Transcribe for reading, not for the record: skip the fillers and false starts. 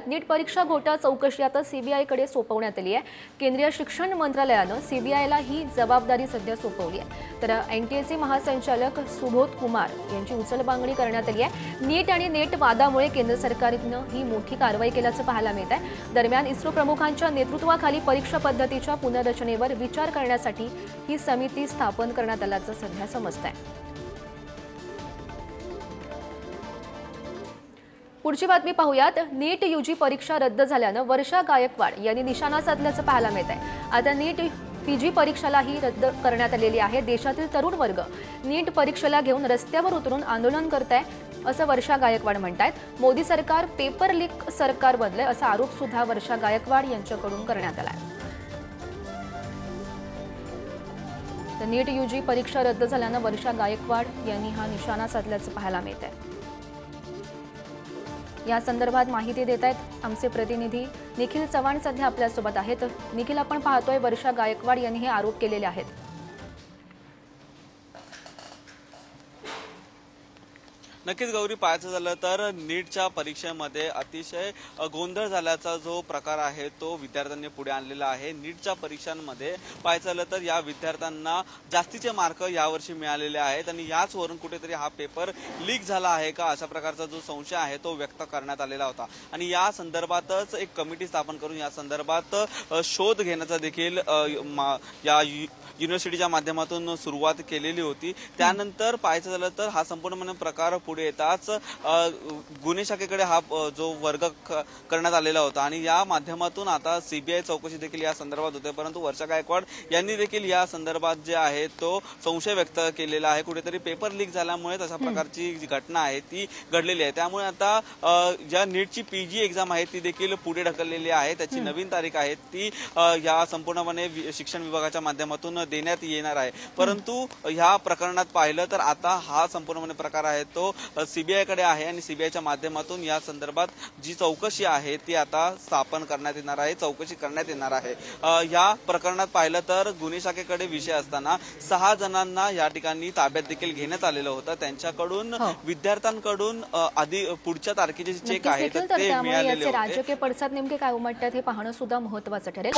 नीट परीक्षा घोटाळा चौकशी आता सीबीआयकडे सोपवण्यात आली आहे। केंद्रीय शिक्षण मंत्रालयाने सीबीआयला ही जबाबदारी सध्या सोपवली आहे। तर एनटीएचे महासंचालक सुबोध कुमार यांची उचलबांगडी करण्यात आली आहे। नीट आणि नेट वादामुळे केंद्र सरकारने ही मोठी कारवाई केल्याचं पाहायला मिळत आहे। दरम्यान इस्रो प्रमुखांच्या नेतृत्वाखाली परीक्षा पद्धतीच्या पुनर्रचनेवर विचार करण्यासाठी ही समिती स्थापन करण्यात आल्याचं सध्या समजतंय। पुढची बातमी पाहूयात। नीट यूजी परीक्षा रद्द झाल्याने वर्षा गायकवाड यांनी निशाणा साधल्याचं पाहायला मिळत आहे। आता नीट पीजी परीक्षालाही रद्द करण्यात आलेली आहे। देशातील तरुण वर्ग नीट परीक्षेला घेऊन रस्त्यावर उतरून आंदोलन करत आहे असं वर्षा गायकवाड म्हणतात। मोदी सरकार पेपर लीक सरकार बनलंय असा आरोप सुद्धा वर्षा गायकवाड यांच्याकडून करण्यात आला आहे। तर नीट यूजी परीक्षा रद्द झाल्याने वर्षा गायकवाड यांनी हा निशाणा साधल्याचं पाहायला मिळत आहे। या संदर्भात माहिती देत आहेत आमचे प्रतिनिधी निखिल चव्हाण सध्या आपल्यासोबत आहेत। निखिल, आपण पाहतोय वर्षा गायकवाड यांनी हे आरोप केलेले आहेत। नक्कीच गौरी, पाहायचं झालं तर नीटच्या परीक्षेमध्ये अतिशय गोंधळ झाल्याचा जो प्रकार आहे तो विद्यार्थ्यांनी पुढे आणलेला आहे। नीटच्या परीक्षांमध्ये पाहायचं झालं तर या विद्यार्थ्यांना जास्तीचे मार्क यावर्षी मिळालेले आहेत आणि याचवरून कुठेतरी हा पेपर लीक झाला आहे का अशा प्रकारचा जो संशय आहे तो व्यक्त करण्यात आलेला होता आणि या संदर्भातच एक कमिटी स्थापन करून या संदर्भात शोध घेण्याचा देखील या युनिव्हर्सिटीच्या माध्यमातून सुरुवात केलेली होती। त्यानंतर पाहायचं झालं तर हा संपूर्णपणे प्रकार पुढे येताच गुन्हे शाखेकडे हा जो वर्ग करण्यात आलेला होता आणि या माध्यमातून आता सीबीआय चौकशी देखील या संदर्भात होते। परंतु वर्षा गायकवाड यांनी देखील या संदर्भात जे आहे तो संशय व्यक्त केलेला आहे। कुठेतरी पेपर लीक झाल्यामुळे अशा प्रकारची जी घटना आहे ती घडलेली आहे। त्यामुळे आता ज्या नीटची पीजी एक्झाम आहे ती देखील पुढे ढकललेली आहे। त्याची नवीन तारीख आहे ती या संपूर्णपणे शिक्षण विभागाच्या माध्यमातून देण्यात येणार आहे। परंतु ह्या प्रकरणात पाहिलं तर आता हा संपूर्णपणे प्रकार आहे तो सीबीआय कडे आहे आणि सीबीआयच्या माध्यमातून या संदर्भात जी चौकशी आहे ती आता स्थापन करण्यात येणार आहे, चौकशी करण्यात येणार आहे। या प्रकरणात पाहिलं तर गुन्हे शाखेकडे विषय असताना 6 जणांना या ठिकाणी ताब्यात देखील घेण्यात आलेलं होतं। त्यांच्याकडून विद्यार्थ्यांकडून आधी पुढच्या तारखेचे चेक आहेत ते मिळालेले होते। राजकीय पडसाद नेमके काय उमटतात हे पाहणं सुद्धा महत्त्वाचं ठरेल।